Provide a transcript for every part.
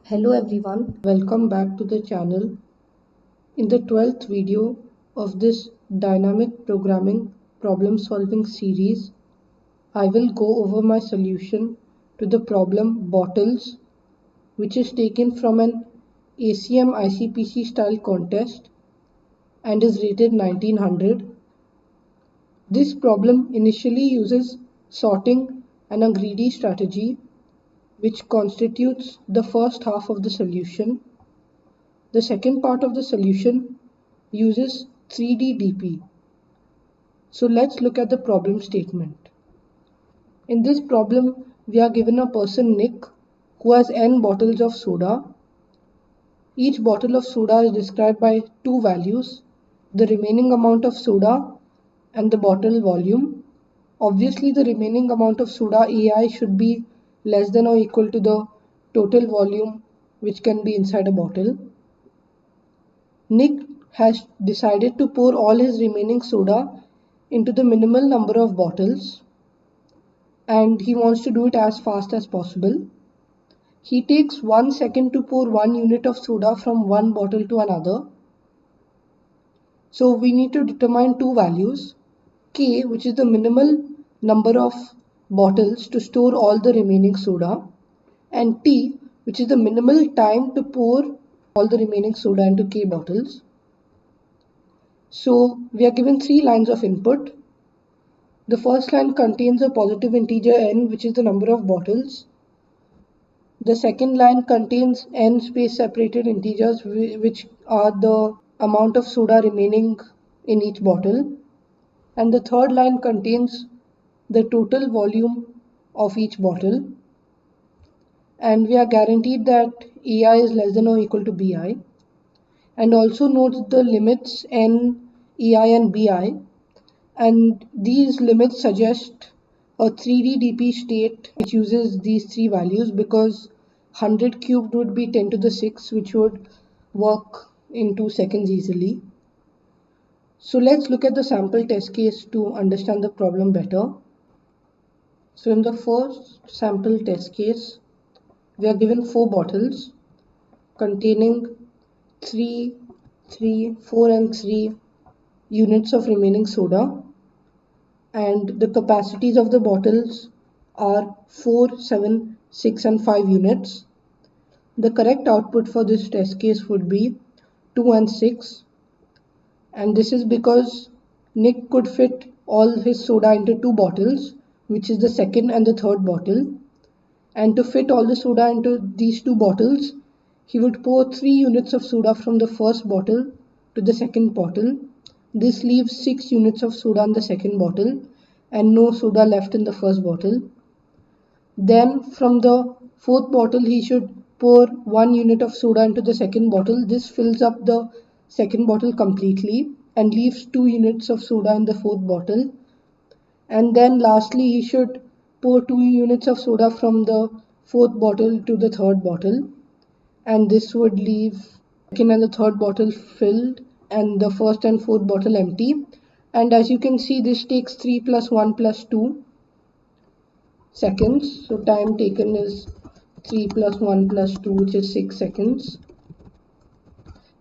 Hello everyone, welcome back to the channel. In the 12th video of this dynamic programming problem solving series, I will go over my solution to the problem bottles, which is taken from an ACM ICPC style contest and is rated 1900. This problem initially uses sorting and a greedy strategy, which constitutes the first half of the solution. The second part of the solution uses 3D DP. So let's look at the problem statement. In this problem, we are given a person Nick who has n bottles of soda. Each bottle of soda is described by two values, the remaining amount of soda and the bottle volume. Obviously, the remaining amount of soda AI should be less than or equal to the total volume which can be inside a bottle. Nick has decided to pour all his remaining soda into the minimal number of bottles and he wants to do it as fast as possible. He takes 1 second to pour 1 unit of soda from one bottle to another. So we need to determine two values, K, which is the minimal number of bottles to store all the remaining soda, and T, which is the minimal time to pour all the remaining soda into K bottles. So we are given three lines of input. The first line contains a positive integer n, which is the number of bottles. The second line contains n space separated integers, which are the amount of soda remaining in each bottle. And the third line contains the total volume of each bottle. And we are guaranteed that AI is less than or equal to BI. And also notes the limits n, EI and BI. And these limits suggest a 3D DP state which uses these three values, because 100 cubed would be 10 to the 6, which would work in 2 seconds easily. So let's look at the sample test case to understand the problem better. So in the first sample test case, we are given 4 bottles containing 3, 4 and 3 units of remaining soda, and the capacities of the bottles are 4, 7, 6 and 5 units. The correct output for this test case would be 2 and 6, and this is because Nick could fit all his soda into 2 bottles, which is the second and the third bottle, and to fit all the soda into these 2 bottles, he would pour 3 units of soda from the first bottle to the second bottle. This leaves 6 units of soda in the second bottle and no soda left in the first bottle. Then from the fourth bottle he should pour 1 unit of soda into the second bottle. This fills up the second bottle completely and leaves 2 units of soda in the fourth bottle. And then lastly he should pour 2 units of soda from the fourth bottle to the third bottle, and this would leave second and the third bottle filled and the first and fourth bottle empty. And as you can see, this takes 3 plus 1 plus 2 seconds. So time taken is 3 plus 1 plus 2, which is 6 seconds.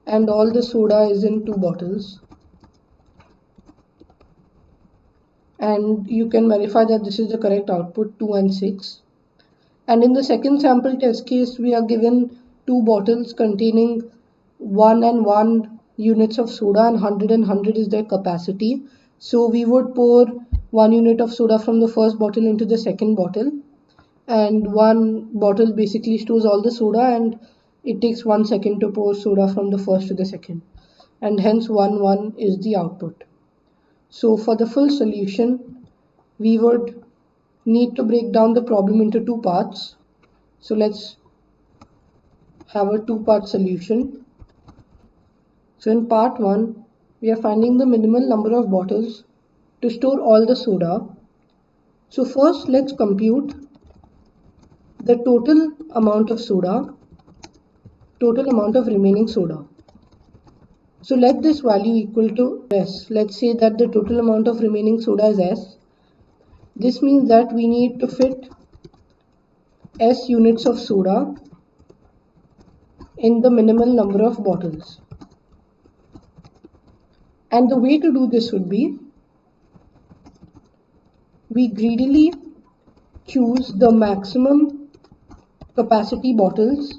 And all the soda is in 2 bottles. And you can verify that this is the correct output, 2 and 6. And in the second sample test case, we are given 2 bottles containing 1 and 1 units of soda, and 100 and 100 is their capacity. So we would pour 1 unit of soda from the first bottle into the second bottle, and one bottle basically stores all the soda, and it takes 1 second to pour soda from the first to the second, and hence 1 1 is the output. So for the full solution, we would need to break down the problem into 2 parts. So let's have a 2-part solution. So in part 1, we are finding the minimal number of bottles to store all the soda. So first let's compute the total amount of soda, total amount of remaining soda. So let this value equal to S. Let's say that the total amount of remaining soda is S. This means that we need to fit S units of soda in the minimal number of bottles. And the way to do this would be, we greedily choose the maximum capacity bottles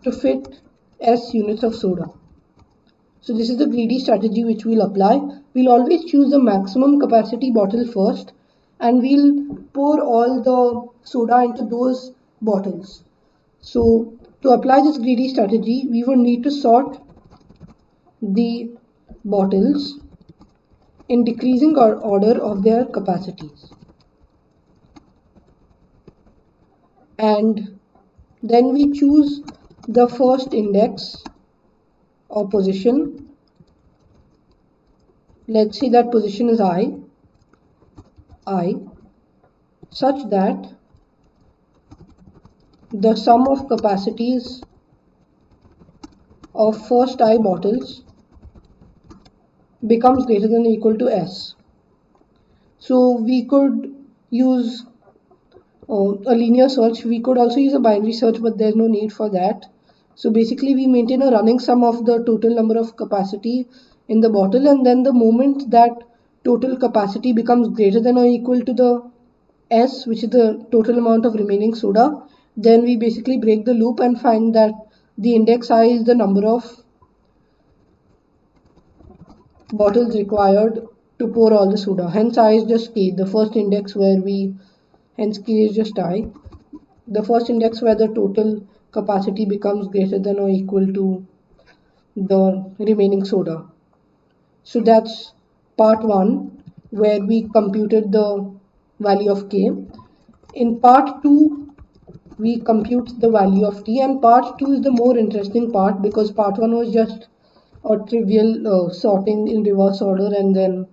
to fit S units of soda. So this is the greedy strategy which we'll apply. We'll always choose the maximum capacity bottle first, and we'll pour all the soda into those bottles. So to apply this greedy strategy, we would need to sort the bottles in decreasing order of their capacities. And then we choose the first index or position. Let's say that position is I, such that the sum of capacities of first I bottles becomes greater than or equal to S. So we could use a linear search. We could also use a binary search, but there's no need for that. So basically we maintain a running sum of the total number of capacity in the bottle, and then the moment that total capacity becomes greater than or equal to the S, which is the total amount of remaining soda, then we basically break the loop and find that the index I is the number of bottles required to pour all the soda. Hence I is just K, the first index where hence K is just I, the first index where the total capacity becomes greater than or equal to the remaining soda. So that's part 1, where we computed the value of K. In part 2, we compute the value of T, and part 2 is the more interesting part, because part 1 was just a trivial sorting in reverse order and then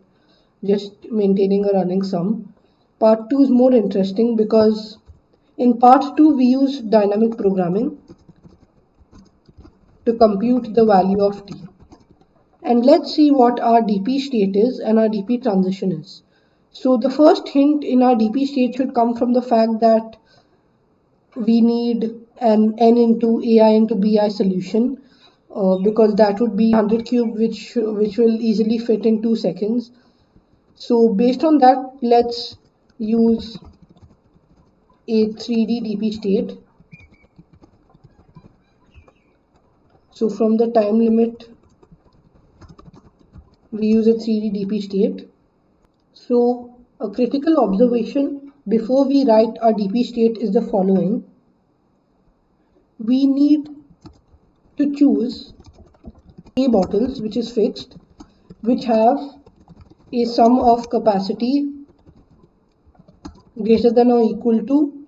just maintaining a running sum. Part 2 is more interesting because in part 2 we use dynamic programming to compute the value of T. And let's see what our DP state is and our DP transition is. So the first hint in our DP state should come from the fact that we need an N into AI into BI solution, because that would be 100 cube, which will easily fit in 2 seconds. So based on that, let's use a 3D DP state. So from the time limit, we use a 3D DP state. So a critical observation before we write our DP state is the following. We need to choose K bottles, which is fixed, which have a sum of capacity greater than or equal to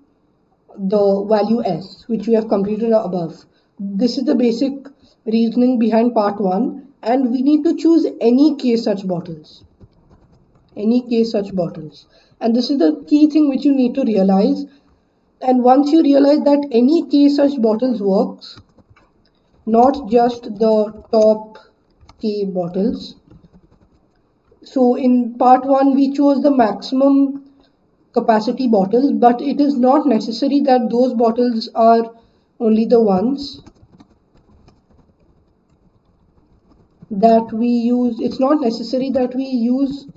the value S, which we have computed above. This is the basic reasoning behind part 1, and we need to choose any K such bottles. And this is the key thing which you need to realize. And once you realize that any K such bottles works, not just the top K bottles. So in part 1 we chose the maximum capacity bottles, but it is not necessary that those bottles are only the ones that we use. It's not necessary that we use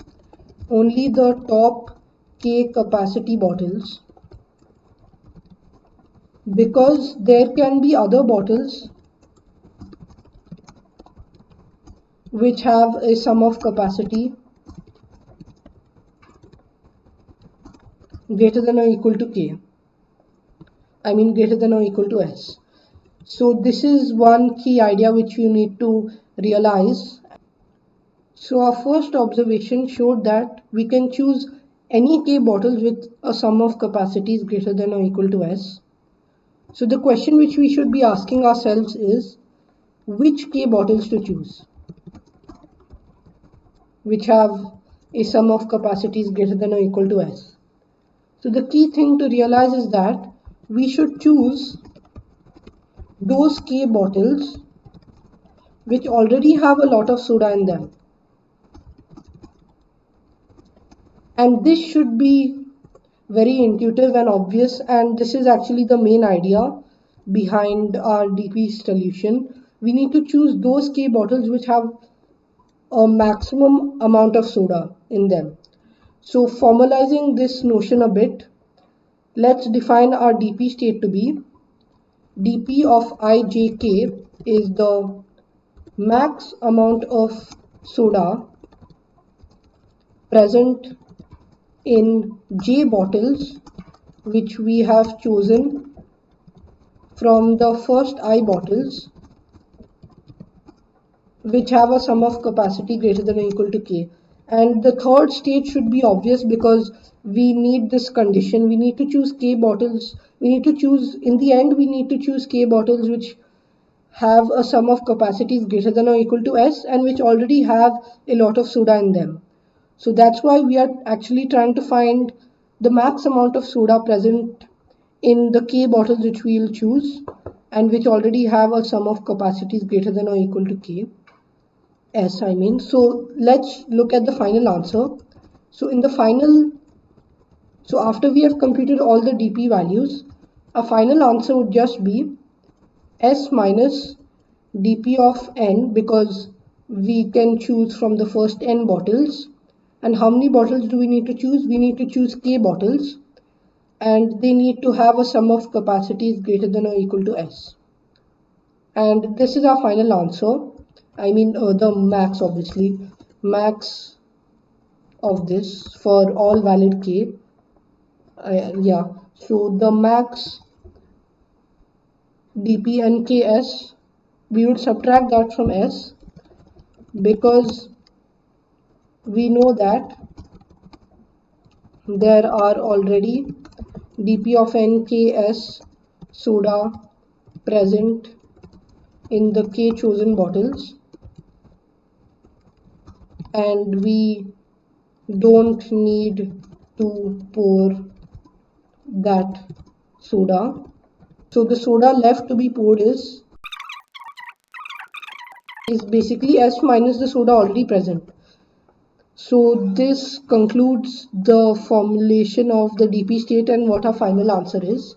only the top K capacity bottles, because there can be other bottles which have a sum of capacity greater than or equal to K. I mean greater than or equal to S. So this is one key idea which you need to realize. So our first observation showed that we can choose any K bottles with a sum of capacities greater than or equal to S. So the question which we should be asking ourselves is, which K bottles to choose, which have a sum of capacities greater than or equal to S. So the key thing to realize is that we should choose those K bottles which already have a lot of soda in them. And this should be very intuitive and obvious, and this is actually the main idea, behind our DP solution, we need to choose those K bottles which have a maximum amount of soda in them. So formalizing this notion a bit, let's define our DP state to be dP of ijk is the max amount of soda present in J bottles which we have chosen from the first I bottles which have a sum of capacity greater than or equal to K. And the third state should be obvious because we need this condition. We need to choose K bottles. We need to choose, in the end, we need to choose K bottles which have a sum of capacities greater than or equal to S and which already have a lot of soda in them. So that's why we are actually trying to find the max amount of soda present in the K bottles which we will choose and which already have a sum of capacities greater than or equal to K. S, I mean. So let's look at the final answer. So in the final, so after we have computed all the dP values, a final answer would just be S minus dP of n because we can choose from the first n bottles. And how many bottles do we need to choose? We need to choose K bottles and they need to have a sum of capacities greater than or equal to S. And this is our final answer. I mean the max, obviously, max of this for all valid K. Yeah, so the max dP and Ks, we would subtract that from S because we know that there are already dP of n Ks soda present in the K chosen bottles and we don't need to pour that soda. So the soda left to be poured is basically S minus the soda already present. So this concludes the formulation of the dP state and what our final answer is.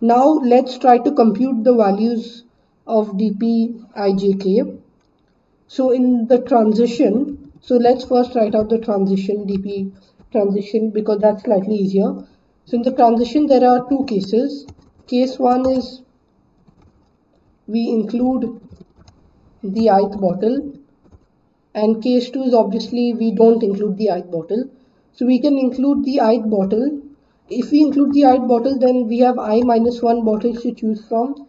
Now let's try to compute the values of dP ijk. So in the transition, so let's first write out the transition dP transition because that's slightly easier. So in the transition there are two cases. Case one is we include the ith bottle and case 2 is obviously we don't include the ith bottle. So we can include the ith bottle. If we include the ith bottle, then we have I minus 1 bottles to choose from.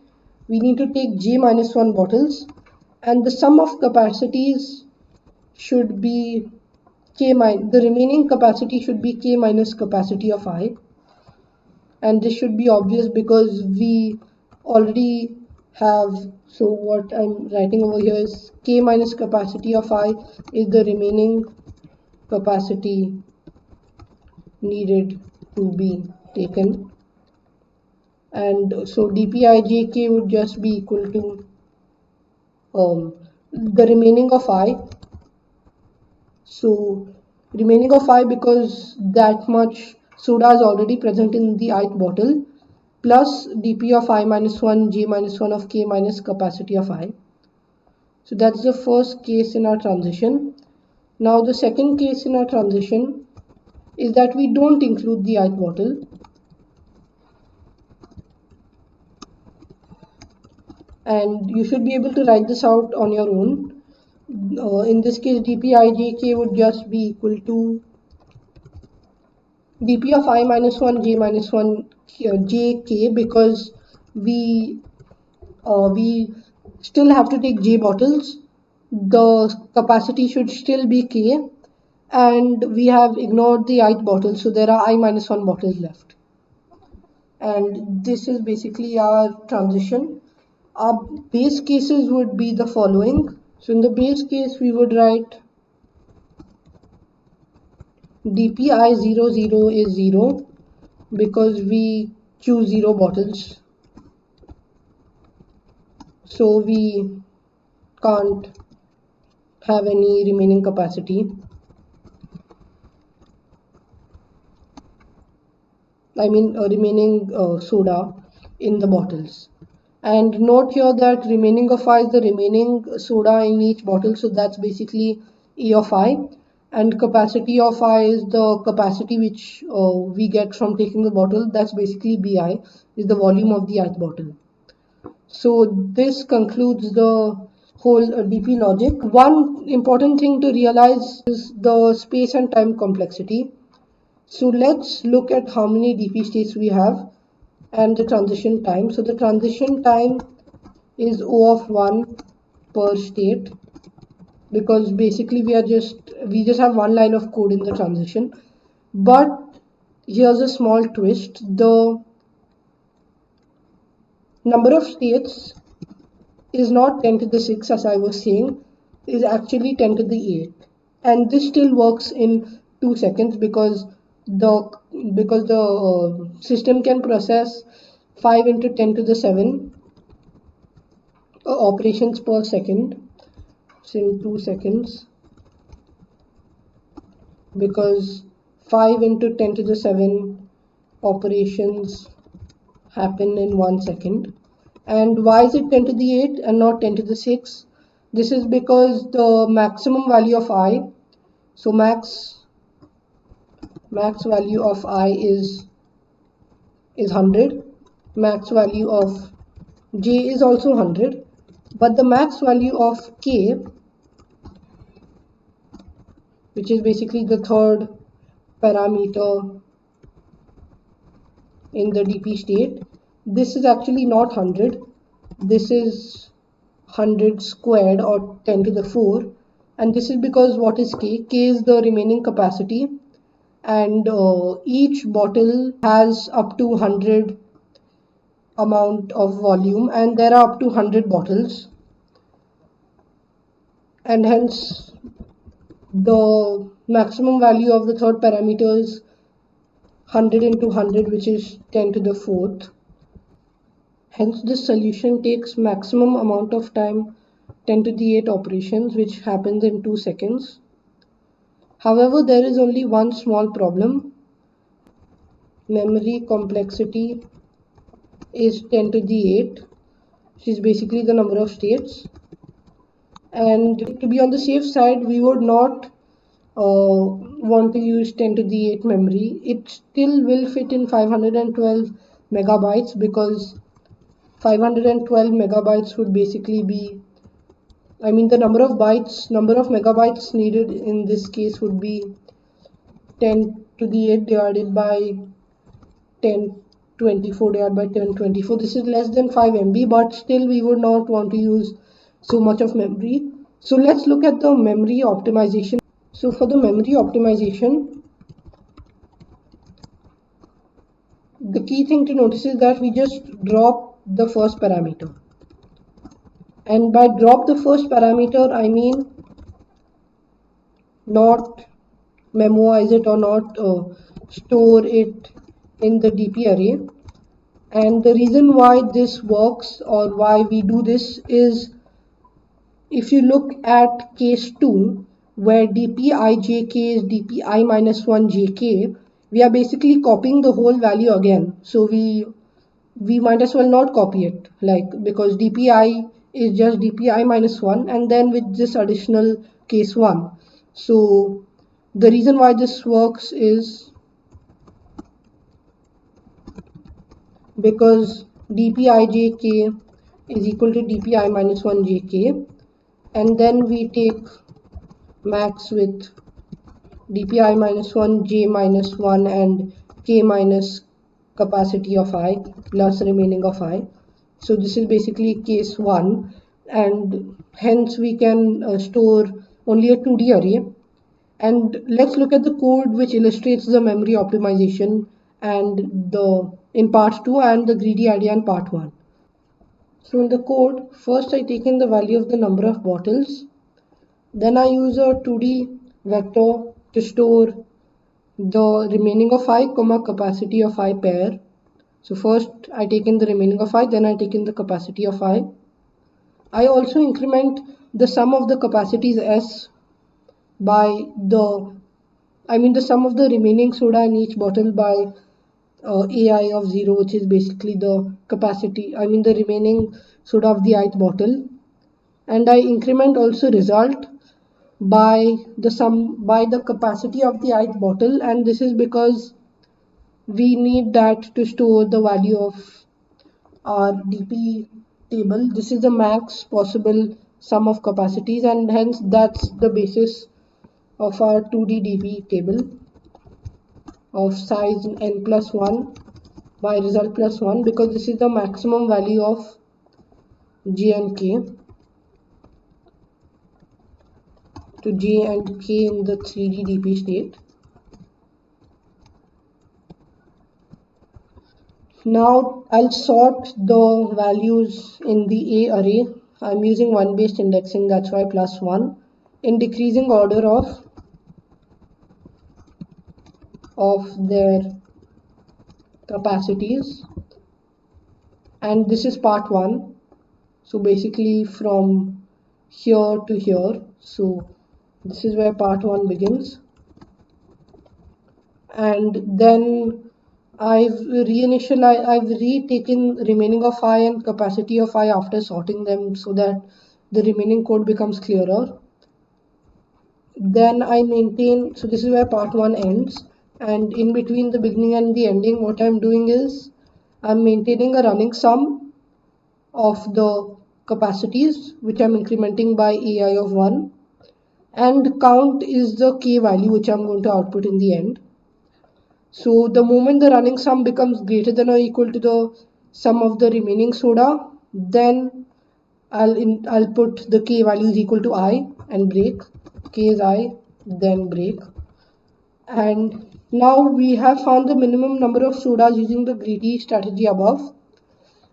We need to take j minus 1 bottles and the sum of capacities should be k minus, the remaining capacity should be k minus capacity of I, and this should be obvious because we already have, so what I'm writing over here is k minus capacity of I is the remaining capacity needed to be taken, and so dPijk would just be equal to the remaining of I. So remaining of I because that much soda is already present in the ith bottle plus dP of I minus 1 j minus 1 of k minus capacity of I. So that's the first case in our transition. Now the second case in our transition is that we don't include the ith bottle. And you should be able to write this out on your own. In this case dPijk would just be equal to dP of I minus 1 j minus 1 jk because we still have to take j bottles. The capacity should still be k and we have ignored the ith bottle, so there are I minus 1 bottles left. And this is basically our transition. Our base cases would be the following. So in the base case we would write dPi00 is 0 because we choose 0 bottles, so we can't have any remaining capacity. I mean remaining soda in the bottles. And note here that remaining of I is the remaining soda in each bottle, so that's basically A of I. And capacity of I is the capacity which we get from taking the bottle, that's basically Bi, is the volume of the ith bottle. So this concludes the whole DP logic. One important thing to realize is the space and time complexity. So let's look at how many DP states we have and the transition time. So the transition time is O of 1 per state, because basically we just have one line of code in the transition. But here's a small twist: the number of states is not 10 to the 6 as I was saying, is actually 10 to the 8, and this still works in 2 seconds because the system can process 5 into 10 to the 7 operations per second, so in 2 seconds, because 5 into 10 to the 7 operations happen in 1 second. And why is it 10 to the 8 and not 10 to the 6? This is because the maximum value of I, so max value of I is 100, max value of J is also 100, but the max value of K, which is basically the third parameter in the DP state, this is actually not 100, this is 100 squared or 10 to the 4, and this is because what is K? K is the remaining capacity, and each bottle has up to 100 amount of volume, and there are up to 100 bottles, and hence the maximum value of the third parameter is 100 into 100, which is 10 to the 4th. Hence this solution takes maximum amount of time, 10 to the 8 operations, which happens in 2 seconds. However, there is only one small problem. Memory complexity is 10 to the 8, which is basically the number of states. And to be on the safe side, we would not want to use 10 to the 8 memory. It still will fit in 512 megabytes, because 512 megabytes would basically be, I mean, the number of megabytes needed in this case would be 10 to the 8 divided by 1024 divided by 1024. This is less than 5 MB, but still we would not want to use so much of memory. So let's look at the memory optimization. So for the memory optimization, the key thing to notice is that we just drop the first parameter. And by drop the first parameter, I mean not memoize it or not store it in the DP array. And the reason why this works, or why we do this, is if you look at case 2, where dpijk is dpi minus 1 jk, we are basically copying the whole value again. So we might as well not copy it, because dpi is just dpi minus 1, and then with this additional case 1. So the reason why this works is because dpijk is equal to dpi minus 1 jk, and then we take max with dpi minus 1 j minus 1 and k minus capacity of I plus remaining of I. So this is basically case 1, and hence we can store only a 2D array. And let's look at the code which illustrates the memory optimization and in part 2 and the greedy idea in part 1. So in the code, first I take in the value of the number of bottles, then I use a 2D vector to store the remaining of I, capacity of I pair. So first I take in the remaining of I, then I take in the capacity of I. I also increment the sum of the capacities S by the sum of the remaining soda in each bottle by AI of 0, which is basically the capacity, the remaining soda of the ith bottle. And I increment also result by the capacity of the ith bottle, and this is because we need that to store the value of our DP table. This is the max possible sum of capacities, and hence that's the basis of our 2D DP table of size n plus 1 by result plus 1, because this is the maximum value of J and K to J and K in the 3D DP state. Now I'll sort the values in the A array. I'm using one based indexing, that's why plus 1, in decreasing order of their capacities, and this is part 1. So basically from here to here, so this is where part 1 begins, and then I've retaken remaining of I and capacity of I after sorting them so that the remaining code becomes clearer. Then I maintain, so this is where part 1 ends, and in between the beginning and the ending, what I'm doing is I'm maintaining a running sum of the capacities, which I'm incrementing by AI of 1, and count is the K value which I'm going to output in the end. So the moment the running sum becomes greater than or equal to the sum of the remaining soda, then I'll put the K value is equal to I and break. K is I, then break. And now we have found the minimum number of sodas using the greedy strategy above.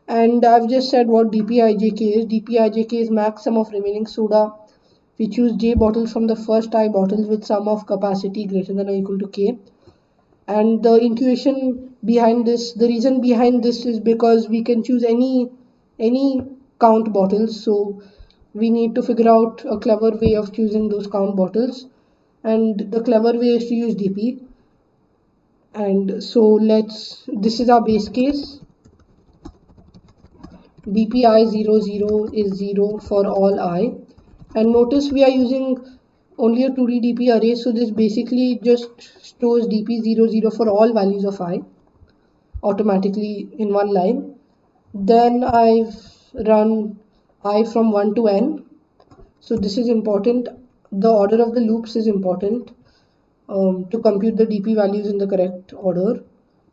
And I've just said what dpijk is. dpijk is max sum of remaining soda. We choose J bottles from the first I bottles with sum of capacity greater than or equal to K. And the intuition behind this, the reason behind this is because we can choose any count bottles. So we need to figure out a clever way of choosing those count bottles. And the clever way is to use DP. And so this is our base case. DPI00 is 0 for all I. And notice we are using only a 2D DP array, so this basically just stores DP00 for all values of I automatically in one line. Then I've run I from 1 to n. So this is important. The order of the loops is important to compute the DP values in the correct order.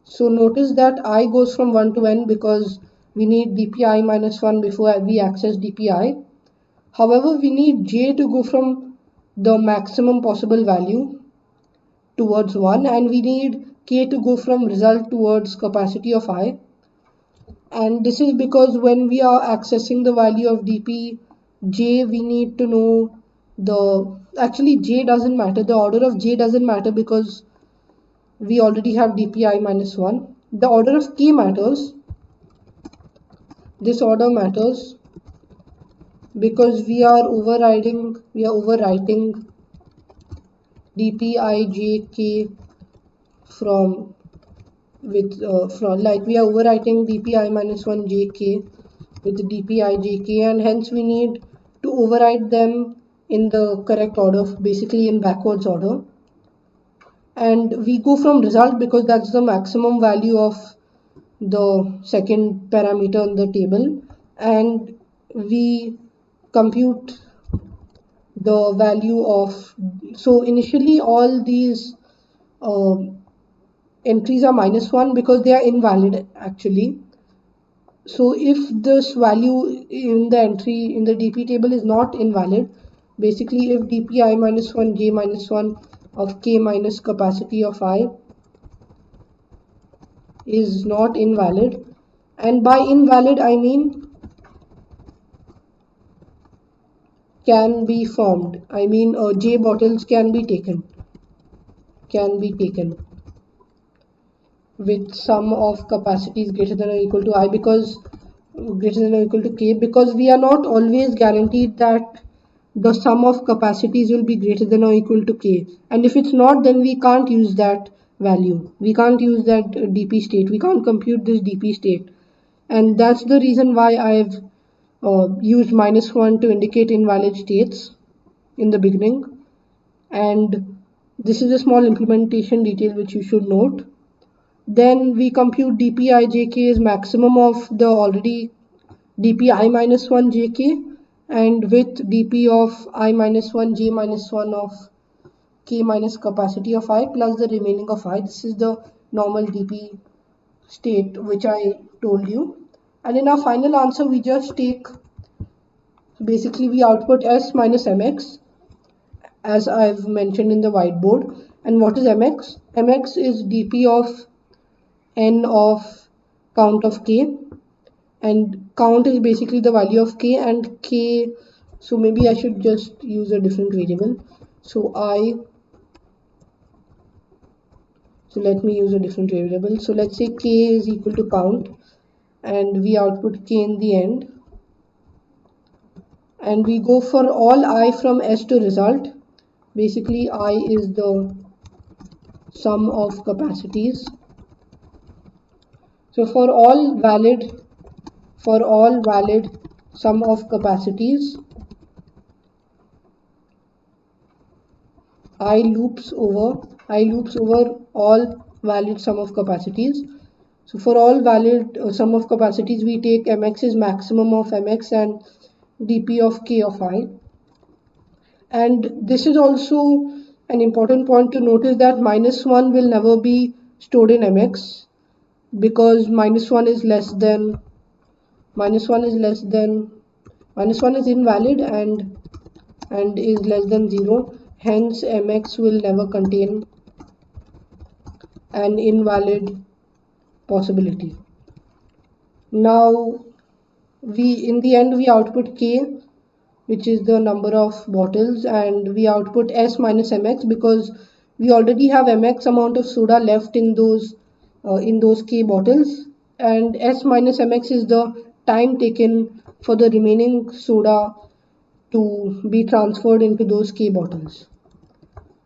So notice that I goes from 1 to n because we need DPI minus 1 before we access DPI. However, we need J to go from the maximum possible value towards 1, and we need K to go from result towards capacity of I. And this is because when we are accessing the value of DP J, we need to know actually J doesn't matter, the order of J doesn't matter because we already have DPI minus 1. The order of K matters. This order matters because we are overwriting DPIJK from we are overwriting DPI minus 1 JK with DPIJK, and hence we need to overwrite them in the correct order, basically in backwards order. And we go from result because that's the maximum value of the second parameter in the table, and we compute the value of, so initially all these entries are minus 1 because they are invalid actually. So if this value in the entry in the DP table is not invalid, basically if DPI minus 1 J minus 1 of K minus capacity of I is not invalid, and by invalid I mean can be formed, J bottles can be taken with sum of capacities greater than or equal to I, because greater than or equal to K, because we are not always guaranteed that the sum of capacities will be greater than or equal to K, and if it's not, then we can't use that value. We can't use that dp state. We can't compute this dp state. And that's the reason why I've used -1 to indicate invalid states in the beginning. And this is a small implementation detail which you should note. Then we compute dpijk is maximum of the already dpi minus 1 jk, and with dp of I minus 1 j minus 1 of k minus capacity of I plus the remaining of I. This is the normal dp state which I told you. And in our final answer, we just take, basically we output s minus mx as I've mentioned in the whiteboard. And what is mx? Mx is dp of n of count of k, and count is basically the value of k, and k, so maybe I should just use a different variable. So let me use a different variable. So let's say k is equal to count, and we output k in the end, and we go for all I from s to result. Basically I is the sum of capacities. So for all valid sum of capacities, I loops over all valid sum of capacities. So for all valid sum of capacities, we take mx is maximum of mx and dp of k of I. And this is also an important point to notice, that -1 will never be stored in mx, because -1 is invalid and is less than 0. Hence mx will never contain an invalid possibility. Now in the end we output k, which is the number of bottles, and we output s minus mx because we already have mx amount of soda left in those k bottles, and s minus mx is the time taken for the remaining soda to be transferred into those k bottles.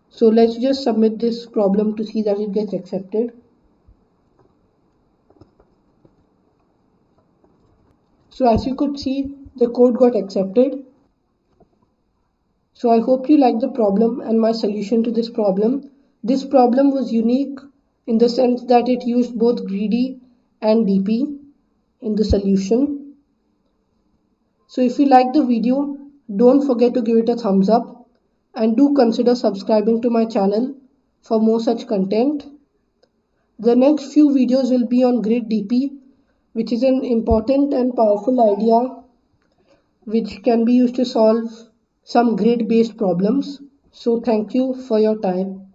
So let's just submit this problem to see that it gets accepted. So as you could see, the code got accepted. So I hope you like the problem and my solution to this problem. This problem was unique in the sense that it used both greedy and DP in the solution. So if you like the video, don't forget to give it a thumbs up, and do consider subscribing to my channel for more such content. The next few videos will be on grid DP, which is an important and powerful idea which can be used to solve some grid based problems. So thank you for your time.